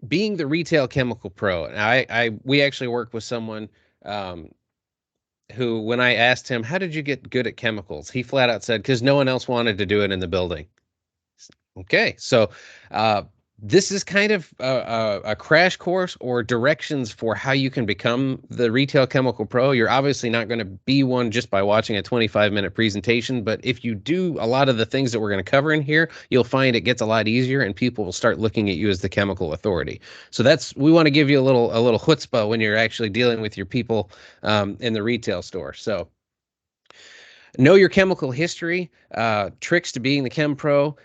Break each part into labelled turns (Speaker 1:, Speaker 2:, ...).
Speaker 1: Being the retail chemical pro, and we actually worked with someone um, who, when I asked him, "How did you get good at chemicals?" He flat out said, "Because no one else wanted to do it in the building." Okay, so uh, this is kind of a crash course or directions for how you can become the retail chemical pro. You're obviously not going to be one just by watching a 25-minute presentation, but if you do a lot of the things that we're going to cover in here, you'll find it gets a lot easier, and people will start looking at you as the chemical authority. So we want to give you a little chutzpah when you're actually dealing with your people in the retail store. So know your chemical history, tricks to being the chem pro,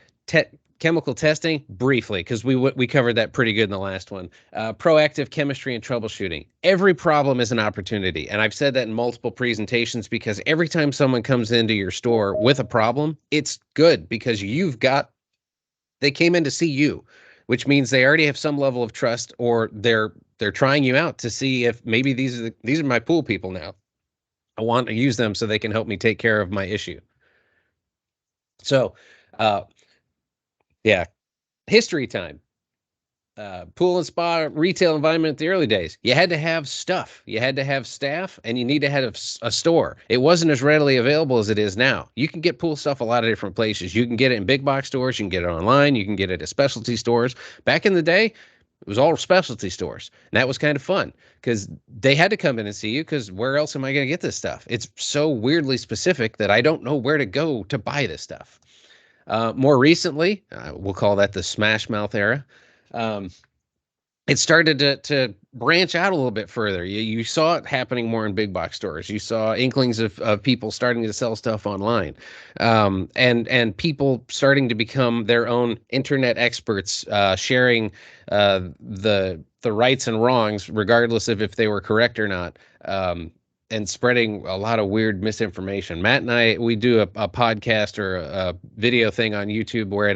Speaker 1: chemical testing briefly because we covered that pretty good in the last one. Proactive chemistry and troubleshooting. Every problem is an opportunity, and I've said that in multiple presentations because every time someone comes into your store with a problem, it's good because they came in to see you, which means they already have some level of trust, or they're trying you out to see if maybe these are my pool people now. I want to use them so they can help me take care of my issue. So, uh, yeah, history time. Pool and spa retail environment in the early days. You had to have stuff. You had to have staff, and you need to have a store. It wasn't as readily available as it is now. You can get pool stuff a lot of different places. You can get it in big box stores. You can get it online. You can get it at specialty stores. Back in the day, it was all specialty stores, and that was kind of fun because they had to come in and see you because where else am I going to get this stuff? It's so weirdly specific that I don't know where to go to buy this stuff. More recently, we'll call that the Smash Mouth era. Um, it started to branch out a little bit further. You saw it happening more in big box stores. You saw inklings of people starting to sell stuff online, and people starting to become their own internet experts, sharing the rights and wrongs, regardless of if they were correct or not. And spreading a lot of weird misinformation. Matt and we do a podcast or a video thing on YouTube where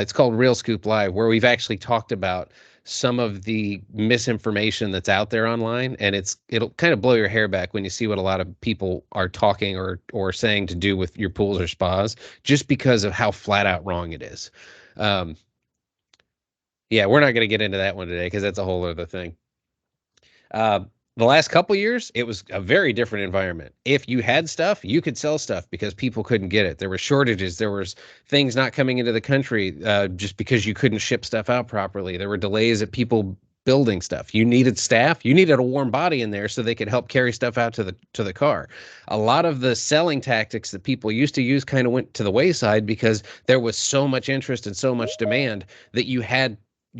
Speaker 1: it's called Real Scoop Live, where we've actually talked about some of the misinformation that's out there online, and it'll kind of blow your hair back when you see what a lot of people are talking or saying to do with your pools or spas, just because of how flat out wrong it is. Um, yeah, we're not going to get into that one today because that's a whole other thing. Uh, the last couple years, it was a very different environment. If you had stuff, you could sell stuff because people couldn't get it. There were shortages. There was things not coming into the country just because you couldn't ship stuff out properly. There were delays at people building stuff. You needed staff. You needed a warm body in there so they could help carry stuff out to the car. A lot of the selling tactics that people used to use kind of went to the wayside because there was so much interest and so much demand that you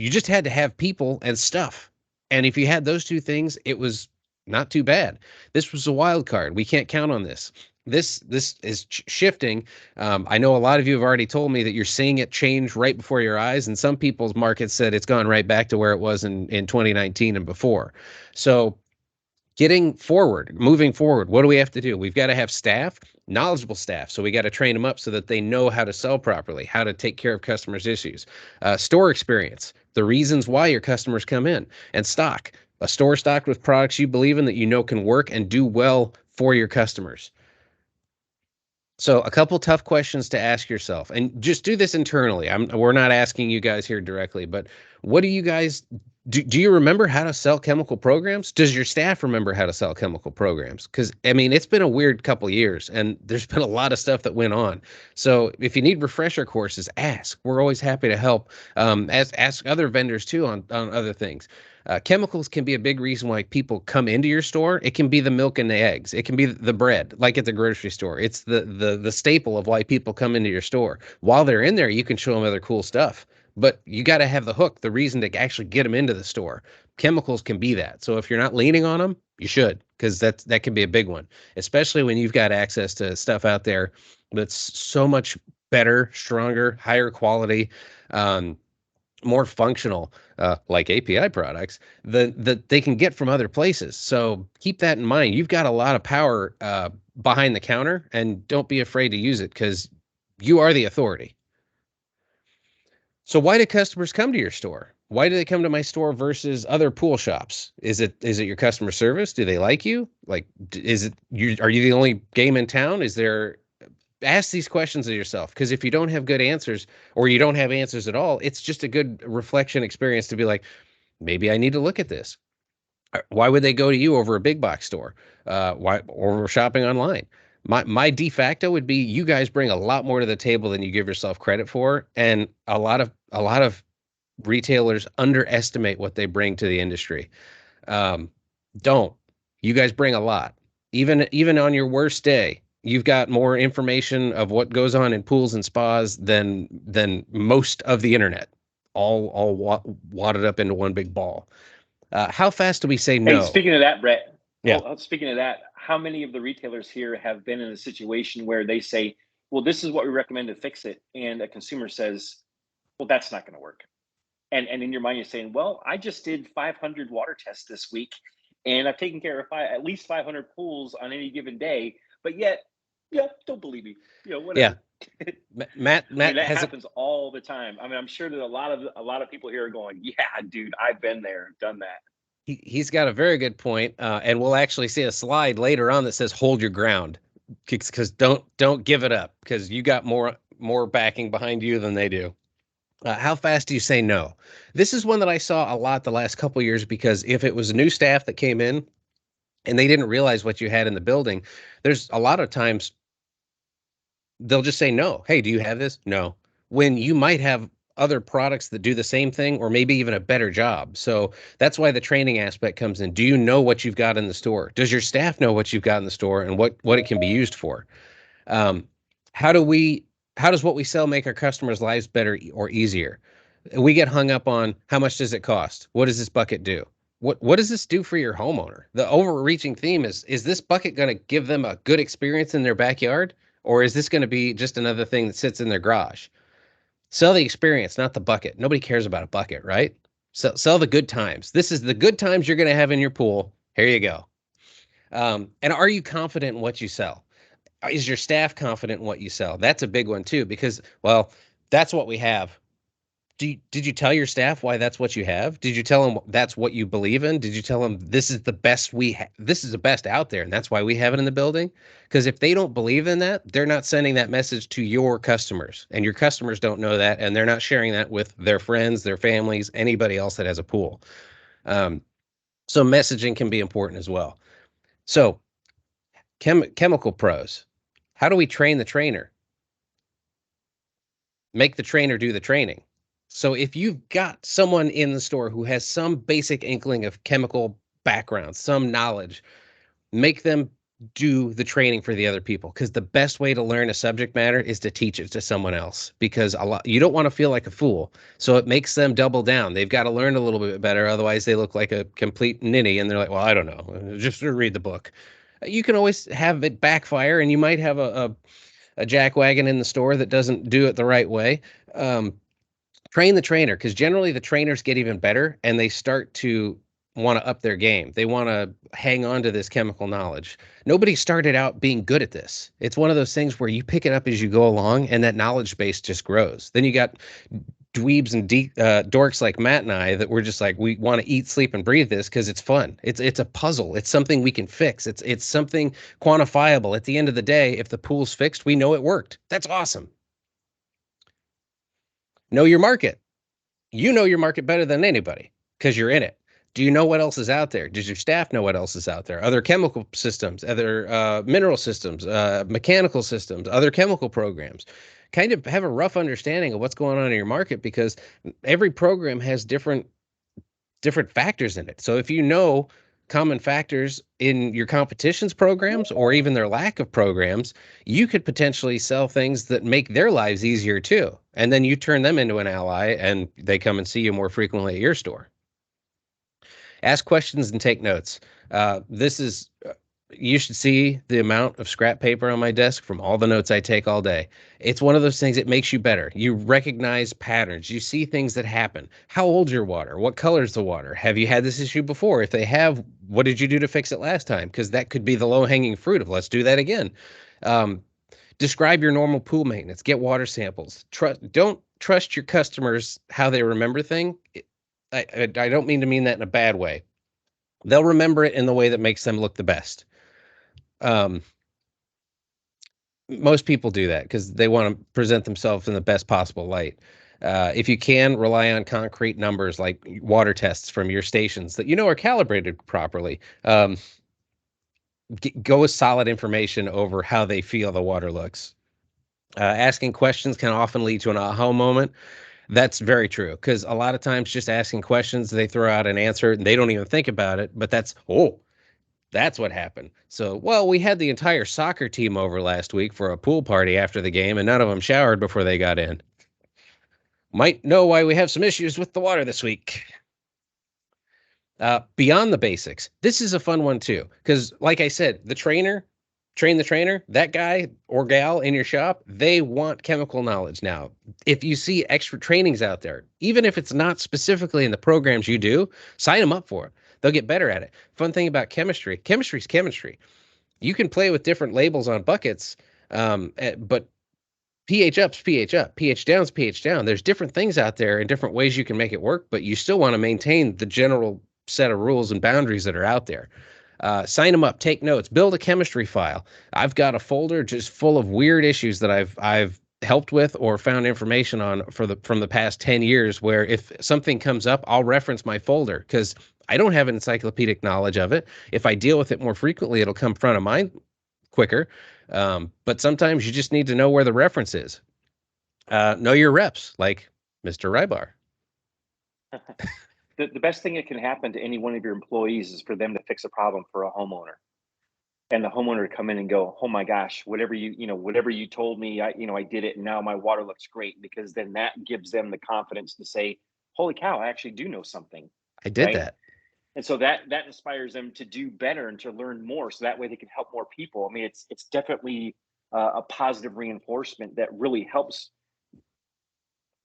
Speaker 1: just had to have people and stuff. And if you had those two things, it was not too bad. This was a wild card. We can't count on this. This is shifting. I know a lot of you have already told me that you're seeing it change right before your eyes, and some people's markets said it's gone right back to where it was in 2019 and before. So moving forward, what do we have to do? We've got to have staff, knowledgeable staff. So we got to train them up so that they know how to sell properly, how to take care of customers' issues, store experience, the reasons why your customers come in, and stock. A store stocked with products you believe in that you know can work and do well for your customers. So a couple tough questions to ask yourself, and just do this internally. We're not asking you guys here directly, but what do you guys do? You remember how to sell chemical programs? Does your staff remember how to sell chemical programs? Because I mean, it's been a weird couple years, and there's been a lot of stuff that went on. So if you need refresher courses, ask. We're always happy to help. Ask other vendors too on other things. Chemicals can be a big reason why people come into your store. It can be the milk and the eggs. It can be the bread, like at the grocery store. It's the staple of why people come into your store. While they're in there, you can show them other cool stuff, but you got to have the hook, the reason to actually get them into the store. Chemicals can be that. So if you're not leaning on them, you should, because that can be a big one, especially when you've got access to stuff out there that's so much better, stronger, higher quality. More functional, like API products, that they can get from other places. So keep that in mind. You've got a lot of power behind the counter, and don't be afraid to use it because you are the authority. So why do customers come to your store? Why do they come to my store versus other pool shops? Is it your customer service? Do they like you? Like, is it you? Are you the only game in town? Is there ask these questions of yourself, because if you don't have good answers or you don't have answers at all, it's just a good reflection experience to be like, maybe I need to look at this. Why would they go to you over a big box store? Why over shopping online? My de facto would be you guys bring a lot more to the table than you give yourself credit for, and a lot of retailers underestimate what they bring to the industry. Um, don't. You guys bring a lot. Even on your worst day, you've got more information of what goes on in pools and spas than most of the internet, all wadded up into one big ball. How fast do we say
Speaker 2: Hey,
Speaker 1: no?
Speaker 2: speaking of that, Brett.
Speaker 1: Yeah.
Speaker 2: Speaking of that, how many of the retailers here have been in a situation where they say, "Well, this is what we recommend to fix it," and a consumer says, "Well, that's not going to work." And in your mind, you're saying, "Well, I just did 500 water tests this week, and I've taken care of at least 500 pools on any given day, but yet, yeah, don't believe me,
Speaker 1: Yeah.
Speaker 2: whatever." I mean,
Speaker 1: Matt
Speaker 2: that
Speaker 1: has a
Speaker 2: happens all the time. I mean, I'm sure that a lot of people here are going, "Yeah, dude, I've been there, done that."
Speaker 1: he's got a very good point, and we'll actually see a slide later on that says hold your ground, because don't give it up, because you got more backing behind you than they do. How fast do you say no? This is one that I saw a lot the last couple years, because if it was new staff that came in and they didn't realize what you had in the building, there's a lot of times they'll just say no. Hey, do you have this? No. When you might have other products that do the same thing or maybe even a better job. So that's why the training aspect comes in. Do you know what you've got in the store? Does your staff know what you've got in the store and what it can be used for? Um, how do we how does what we sell make our customers' lives better or easier? We get hung up on how much does it cost? What does this bucket do? What does this do for your homeowner? The overreaching theme is this bucket going to give them a good experience in their backyard, or is this going to be just another thing that sits in their garage? Sell the experience, not the bucket. Nobody cares about a bucket, right? Sell the good times. This is the good times you're going to have in your pool. Here you go. And are you confident in what you sell? Is your staff confident in what you sell? That's a big one too, because, well, that's what we have. Did you tell your staff why that's what you have? Did you tell them that's what you believe in? Did you tell them this is the best this is the best out there and that's why we have it in the building? Because if they don't believe in that, they're not sending that message to your customers, and your customers don't know that, and they're not sharing that with their friends, their families, anybody else that has a pool. Um, so messaging can be important as well. So chemical pros, how do we train the trainer? Make the trainer do the training. So if you've got someone in the store who has some basic inkling of chemical background, some knowledge, make them do the training for the other people, because the best way to learn a subject matter is to teach it to someone else, because a lot you don't want to feel like a fool, so it makes them double down. They've got to learn a little bit better, otherwise they look like a complete ninny and they're like, well, I don't know, just read the book. You can always have it backfire, and you might have a jackwagon in the store that doesn't do it the right way. um, Train the trainer, because generally the trainers get even better and they start to want to up their game. They want to hang on to this chemical knowledge. Nobody started out being good at this. It's one of those things where you pick it up as you go along and that knowledge base just grows. Then you got dweebs and dorks like Matt and I that we're just like, we want to eat, sleep, and breathe this because it's fun. It's a puzzle. It's something we can fix. It's something quantifiable. At the end of the day, if the pool's fixed, we know it worked. That's awesome. Know your market. You know your market better than anybody because you're in it. Do you know what else is out there? Does your staff know what else is out there? Other chemical systems, other mineral systems, mechanical systems, other chemical programs. Kind of have a rough understanding of what's going on in your market, because every program has different factors in it. So if you know common factors in your competition's programs or even their lack of programs, you could potentially sell things that make their lives easier too. And then you turn them into an ally and they come and see you more frequently at your store. Ask questions and take notes. This is You should see the amount of scrap paper on my desk from all the notes I take all day. It's one of those things, it makes you better. You recognize patterns. You see things that happen. How old's your water? What color's the water? Have you had this issue before? If they have, what did you do to fix it last time? Because that could be the low-hanging fruit of let's do that again. Um, Describe your normal pool maintenance. Get water samples. Don't trust your customers how they remember thing. I don't mean that in a bad way. They'll remember it in the way that makes them look the best. Um, most people do that because they want to present themselves in the best possible light. If you can, rely on concrete numbers like water tests from your stations that you know are calibrated properly. Go with solid information over how they feel the water looks. Asking questions can often lead to an aha moment. That's very true because a lot of times just asking questions, they throw out an answer and they don't even think about it. But that's what happened. So, well, we had the entire soccer team over last week for a pool party after the game, and none of them showered before they got in. Might know why we have some issues with the water this week. Beyond the basics, this is a fun one too, because like I said, train the trainer, that guy or gal in your shop, they want chemical knowledge now. If you see extra trainings out there, even if it's not specifically in the programs you do, sign them up for it. They'll get better at it. Fun thing about chemistry's chemistry. You can play with different labels on buckets, but pH up's pH up, pH down's pH down. There's different things out there and different ways you can make it work, but you still want to maintain the general set of rules and boundaries that are out there. Sign them up, take notes, build a chemistry file. I've got a folder just full of weird issues that I've helped with or found information on from the past 10 years where if something comes up, I'll reference my folder because I don't have an encyclopedic knowledge of it. If I deal with it more frequently, it'll come front of mind quicker. But sometimes you just need to know where the reference is. Know your reps, like Mr. Rybar.
Speaker 2: The best thing that can happen to any one of your employees is for them to fix a problem for a homeowner, and the homeowner to come in and go, "Oh my gosh, whatever you told me, I did it, and now my water looks great." Because then that gives them the confidence to say, "Holy cow, I actually do know something,"
Speaker 1: I did
Speaker 2: right?
Speaker 1: that.
Speaker 2: And so that inspires them to do better and to learn more, so that way they can help more people. I mean, it's definitely a positive reinforcement that really helps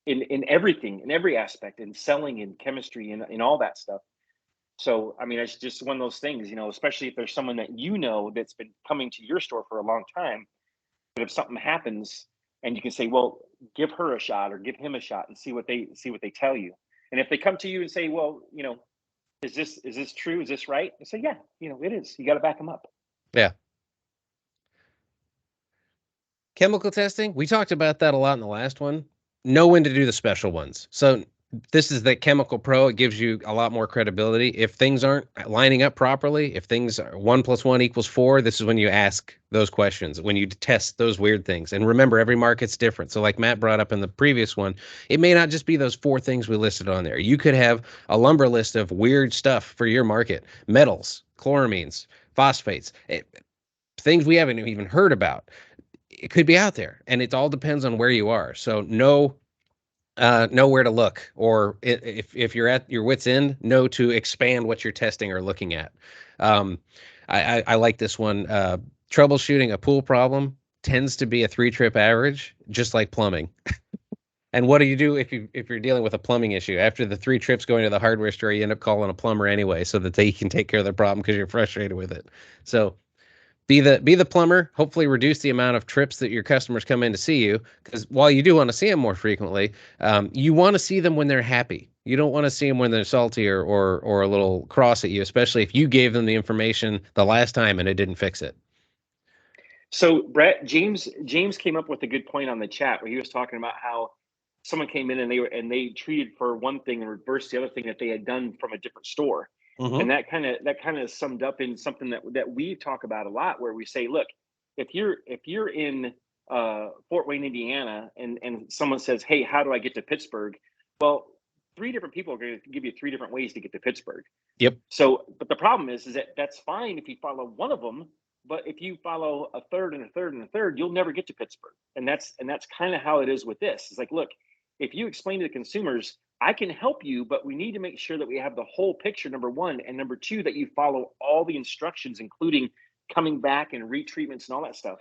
Speaker 2: in everything, in every aspect, in selling, in chemistry, in all that stuff. So, I mean, it's just one of those things, especially if there's someone that that's been coming to your store for a long time. But if something happens, and you can say, "Well, give her a shot or give him a shot and see what they tell you." And if they come to you and say, "Well, is this true? Is this right?" I say, "Yeah, it is." You got to back them up.
Speaker 1: Yeah. Chemical testing, we talked about that a lot in the last one. Know when to do the special ones. So this is the Chemical Pro. It gives you a lot more credibility. If things aren't lining up properly, if things are 1 + 1 = 4, this is when you ask those questions, when you test those weird things. And remember, every market's different. So like Matt brought up in the previous one, it may not just be those 4 things we listed on there. You could have a lumber list of weird stuff for your market, metals, chloramines, phosphates, things we haven't even heard about. It could be out there, and it all depends on where you are. So know where to look, or if you're at your wit's end, know to expand what you're testing or looking at. Um, I like this one. Troubleshooting a pool problem tends to be a 3-trip average, just like plumbing. And what do you do if you're dealing with a plumbing issue? After the 3 trips going to the hardware store, you end up calling a plumber anyway, so that they can take care of the problem because you're frustrated with it. So be the plumber. Hopefully reduce the amount of trips that your customers come in to see you, because while you do want to see them more frequently, you want to see them when they're happy. You don't want to see them when they're salty or a little cross at you, especially if you gave them the information the last time and it didn't fix it.
Speaker 2: So, Brett, James came up with a good point on the chat where he was talking about how someone came in and they treated for one thing and reversed the other thing that they had done from a different store.
Speaker 1: Mm-hmm.
Speaker 2: And that kind of summed up in something that we talk about a lot, where we say, look, if you're in Fort Wayne, Indiana, and someone says, "Hey, how do I get to Pittsburgh?" Well, 3 different people are going to give you 3 different ways to get to Pittsburgh.
Speaker 1: Yep.
Speaker 2: So, but the problem is that that's fine if you follow one of them, but if you follow a third and a third and a third, you'll never get to Pittsburgh. And that's kind of how it is with this. It's like, look, if you explain to the consumers, I can help you, but we need to make sure that we have the whole picture, number one, and number two, that you follow all the instructions, including coming back and retreatments and all that stuff.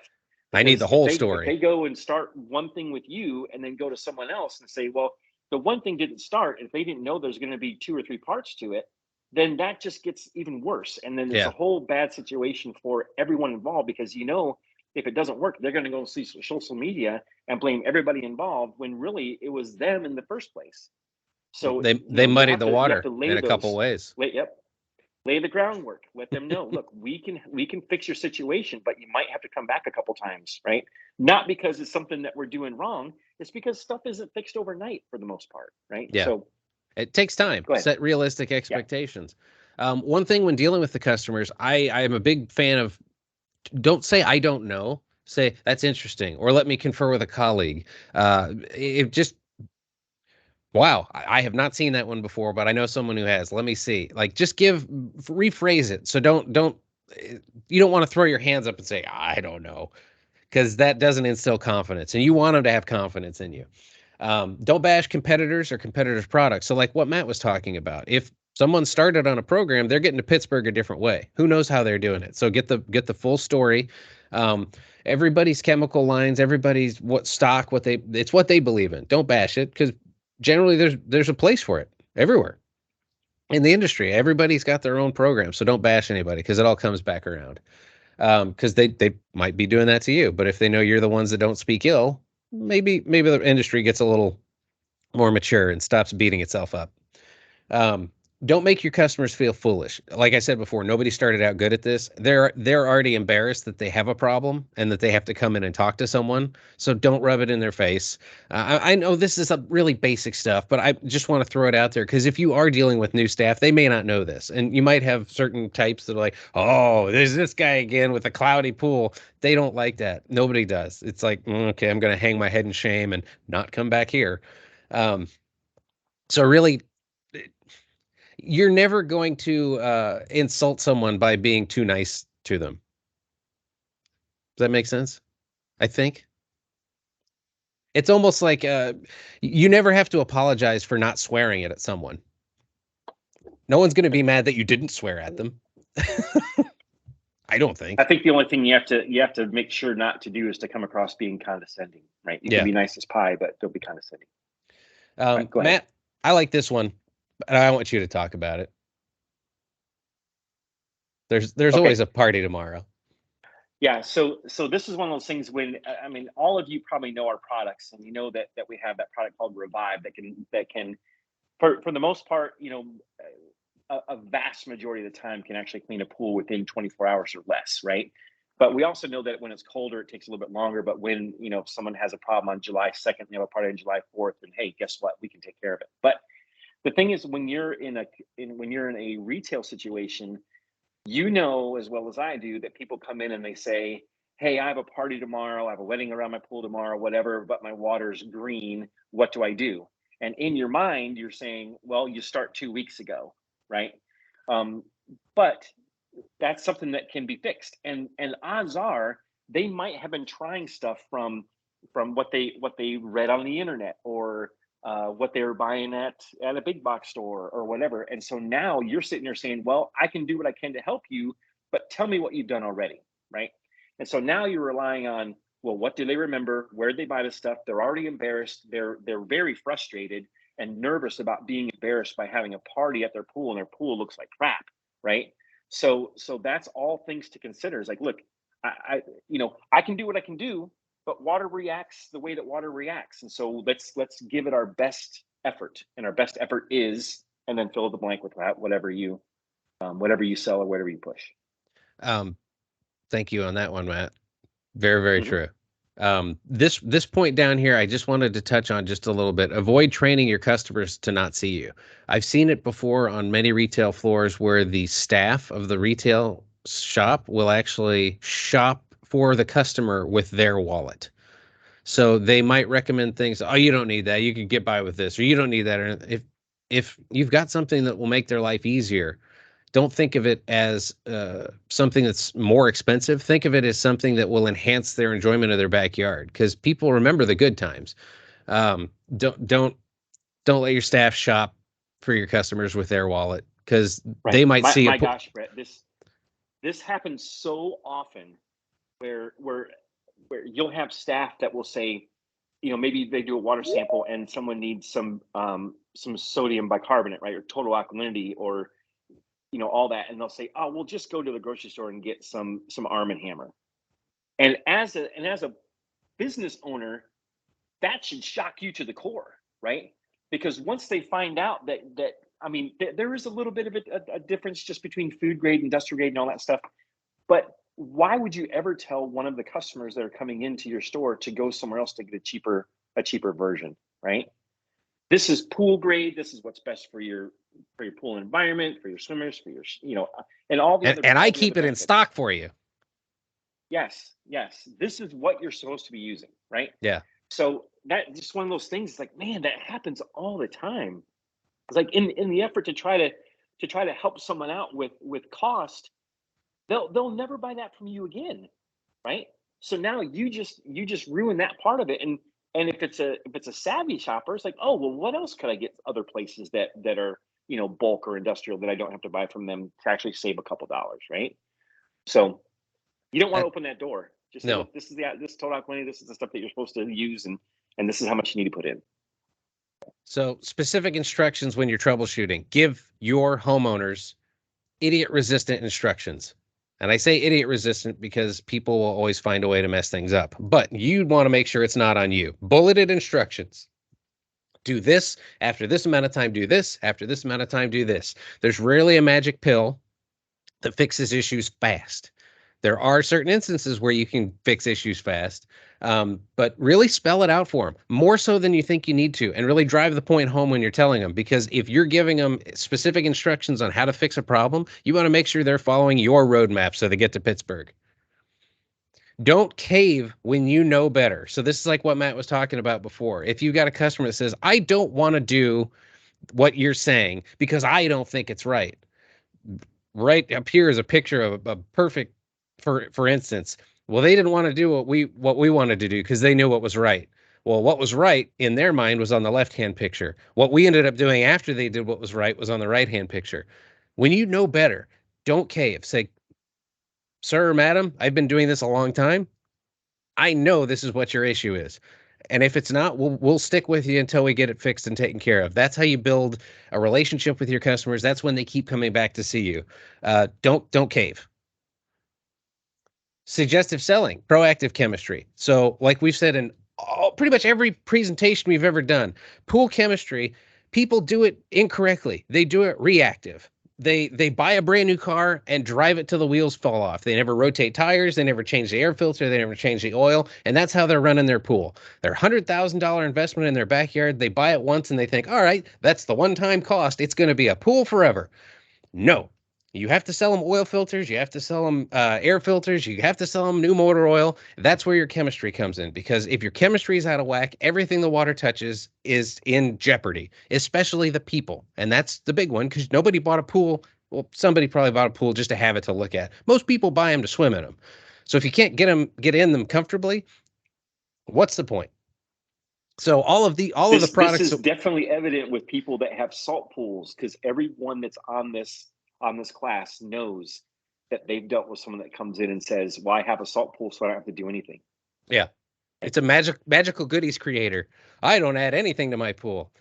Speaker 1: I need
Speaker 2: Because
Speaker 1: the
Speaker 2: if
Speaker 1: whole
Speaker 2: they
Speaker 1: story.
Speaker 2: go and start one thing with you and then go to someone else and say, well, the one thing didn't start, if they didn't know there's going to be 2 or 3 parts to it, then that just gets even worse. And then it's a
Speaker 1: Yeah.
Speaker 2: whole bad situation for everyone involved, because if it doesn't work, they're going to go see social media and blame everybody involved when really it was them in the first place. So
Speaker 1: They
Speaker 2: you
Speaker 1: muddied
Speaker 2: have
Speaker 1: the
Speaker 2: to
Speaker 1: water in
Speaker 2: lay
Speaker 1: a couple
Speaker 2: those.
Speaker 1: ways.
Speaker 2: Yep. lay the groundwork, let them know, look, we can fix your situation, but you might have to come back a couple times, right? Not because it's something that we're doing wrong, it's because stuff isn't fixed overnight for the most part, right?
Speaker 1: Yeah.
Speaker 2: So
Speaker 1: It takes time.
Speaker 2: go ahead.
Speaker 1: Set realistic
Speaker 2: Yeah.
Speaker 1: expectations. One thing when dealing with the customers, I am a big fan of, don't say I don't know. Say that's interesting, or let me confer with a colleague. It just wow, I have not seen that one before, but I know someone who has. Let me see. Like, just rephrase it. So don't you don't want to throw your hands up and say I don't know, because that doesn't instill confidence, and you want them to have confidence in you. Don't bash competitors or competitors' products. So, like what Matt was talking about, if someone started on a program, they're getting to Pittsburgh a different way. Who knows how they're doing it? So get the full story. Um, everybody's chemical lines, everybody's what stock, it's what they believe in. Don't bash it, because generally there's a place for it everywhere in the industry. Everybody's got their own program, so don't bash anybody, because it all comes back around. Because they might be doing that to you, but if they know you're the ones that don't speak ill, maybe the industry gets a little more mature and stops beating itself up. Um, don't make your customers feel foolish. Like I said before, nobody started out good at this. They're already embarrassed that they have a problem and that they have to come in and talk to someone. So don't rub it in their face. I know this is a really basic stuff, but I just want to throw it out there, because if you are dealing with new staff, they may not know this, and you might have certain types that are like, "Oh, there's this guy again with a cloudy pool." They don't like that. Nobody does. It's like, okay, I'm going to hang my head in shame and not come back here. Um, so really, you're never going to insult someone by being too nice to them. Does that make sense? I think it's almost like you never have to apologize for not swearing at someone. No one's going to be mad that you didn't swear at them. I don't
Speaker 2: I
Speaker 1: think.
Speaker 2: think the only thing you have to make sure not to do is to come across being condescending, right? You can
Speaker 1: Yeah.
Speaker 2: be nice as pie, but don't be condescending. Right, go ahead.
Speaker 1: Matt, I like this one, and I want you to talk about it. There's
Speaker 2: Okay.
Speaker 1: always a party tomorrow.
Speaker 2: Yeah, so this is one of those things when I mean all of you probably know our products, and you know that we have that product called Revive that can for the most part, a vast majority of the time can actually clean a pool within 24 hours or less, right? But we also know that when it's colder, it takes a little bit longer. But when if someone has a problem on July 2nd, they have a party on July 4th, and hey, guess what? We can take care of it. But the thing is, when you're in a retail situation, you know as well as I do that people come in and they say, "Hey, I have a party tomorrow. I have a wedding around my pool tomorrow, whatever, but my water's green. What do I do?" And in your mind, you're saying, "Well, you start 2 weeks ago, right?" Um, but that's something that can be fixed. And odds are they might have been trying stuff from what they read on the internet, or what they were buying at a big box store or whatever. And so now you're sitting there saying, "Well, I can do what I can to help you, but tell me what you've done already," right? And so now you're relying on, well, what do they remember? Where did they buy the stuff? They're already embarrassed. They're very frustrated and nervous about being embarrassed by having a party at their pool and their pool looks like crap, right? So that's all things to consider. Is like, look, I can do what I can do, but water reacts the way that water reacts, and so let's give it our best effort, and our best effort is, and then fill the blank with that, whatever you sell or whatever you push.
Speaker 1: Um, Thank you on that one, Matt. Very, very
Speaker 2: Hmm.
Speaker 1: true. This point down here, I just wanted to touch on just a little bit. Avoid training your customers to not see you. I've seen it before on many retail floors where the staff of the retail shop will actually shop for the customer with their wallet. So they might recommend things. Oh, you don't need that. You can get by with this, or you don't need that. Or if you've got something that will make their life easier, don't think of it as something that's more expensive. Think of it as something that will enhance their enjoyment of their backyard, because people remember the good times. Um, don't let your staff shop for your customers with their wallet, because
Speaker 2: Right.
Speaker 1: they might see a
Speaker 2: My gosh, Brett, this happens so often where you'll have staff that will say, maybe they do a water sample and someone needs some sodium bicarbonate, right, or total alkalinity, or all that, and they'll say, "Oh, we'll just go to the grocery store and get some Arm and Hammer." And as a business owner, that should shock you to the core, right? Because once they find out that I mean, there is a little bit of a difference just between food grade, industrial grade, and all that stuff. But why would you ever tell one of the customers that are coming into your store to go somewhere else to get a cheaper version, right? This is pool grade. This is what's best for your pool environment, for your swimmers, for your and
Speaker 1: And I
Speaker 2: all the other
Speaker 1: keep it in
Speaker 2: benefits.
Speaker 1: stock for you.
Speaker 2: Yes, yes. This is what you're supposed to be using, right?
Speaker 1: Yeah.
Speaker 2: So that just one of those things. Like, man, that happens all the time. It's like in the effort to try to help someone out with cost, they'll never buy that from you again, right? So now you just ruin that part of it. And if it's a savvy shopper, it's like, oh well, what else could I get other places that are bulk or industrial that I don't have to buy from them to actually save a couple dollars, right? So you don't want
Speaker 1: Uh,
Speaker 2: to open that door. Just say,
Speaker 1: no.
Speaker 2: look, this is total alkalinity. This is the stuff that you're supposed to use, and this is how much you need to put in.
Speaker 1: So specific instructions when you're troubleshooting. Give your homeowners idiot resistant instructions. And I say idiot resistant because people will always find a way to mess things up. But you want to make sure it's not on you. Bulleted instructions. Do this after this amount of time, do this after this amount of time, do this. There's rarely a magic pill that fixes issues fast. There are certain instances where you can fix issues fast, but really spell it out for them more so than you think you need to, and really drive the point home when you're telling them. Because if you're giving them specific instructions on how to fix a problem, you want to make sure they're following your roadmap so they get to Pittsburgh. Don't cave when you know better. So this is like what Matt was talking about before. If you got a customer that says, I don't want to do what you're saying because I don't think it's right. Right up here is a picture of a perfect, for instance. Well, they didn't want to do what we wanted to do because they knew what was right. Well, what was right in their mind was on the left-hand picture. What we ended up doing after they did what was right was on the right-hand picture. When you know better, don't cave. Say, sir or madam, I've been doing this a long time. I know this is what your issue is. And if it's not, we'll stick with you until we get it fixed and taken care of. That's how you build a relationship with your customers. That's when they keep coming back to see you. Don't cave. Suggestive selling, proactive chemistry. So, like we've said in pretty much every presentation we've ever done, pool chemistry, people do it incorrectly. They do it reactive. They buy a brand new car and drive it till the wheels fall off. They never rotate tires. They never change the air filter. They never change the oil. And that's how they're running their pool. Their $100,000 investment in their backyard, they buy it once and they think, all right, that's the one-time cost. It's going to be a pool forever. No, you have to sell them oil filters. You have to sell them air filters. You have to sell them new motor oil. That's where your chemistry comes in. Because if your chemistry is out of whack, everything the water touches is in jeopardy, especially the people. And that's the big one because nobody bought a pool. Well, somebody probably bought a pool just to have it to look at. Most people buy them to swim in them. So if you can't get in them comfortably, what's the point? So all of the products.
Speaker 2: This is definitely evident with people that have salt pools, because everyone that's on this class knows that they've dealt with someone that comes in and says, well, I have a salt pool, so I don't have to do anything.
Speaker 1: Yeah. It's a magical goodies creator. I don't add anything to my pool.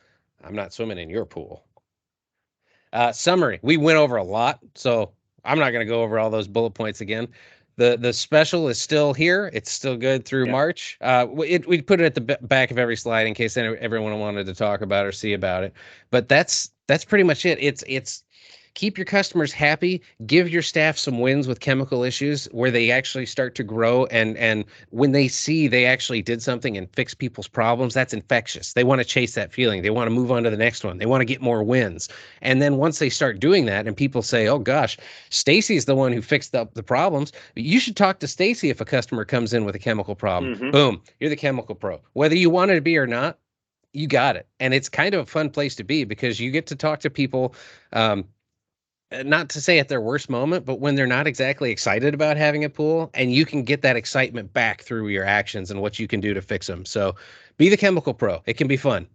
Speaker 1: I'm not swimming in your pool. Summary. We went over a lot, so I'm not going to go over all those bullet points again. The special is still here. It's still good through March. We put it at the back of every slide in case everyone wanted to talk about or see about it. But that's pretty much it. It's keep your customers happy, give your staff some wins with chemical issues where they actually start to grow. And when they see they actually did something and fix people's problems, that's infectious. They want to chase that feeling. They want to move on to the next one. They want to get more wins. And then once they start doing that and people say, oh gosh, Stacy's the one who fixed up the problems. You should talk to Stacy if a customer comes in with a chemical problem. Mm-hmm. Boom, you're the chemical pro. Whether you want it to be or not, you got it. And it's kind of a fun place to be because you get to talk to people, not to say at their worst moment, but when they're not exactly excited about having a pool, and you can get that excitement back through your actions and what you can do to fix them. So be the chemical pro. It can be fun.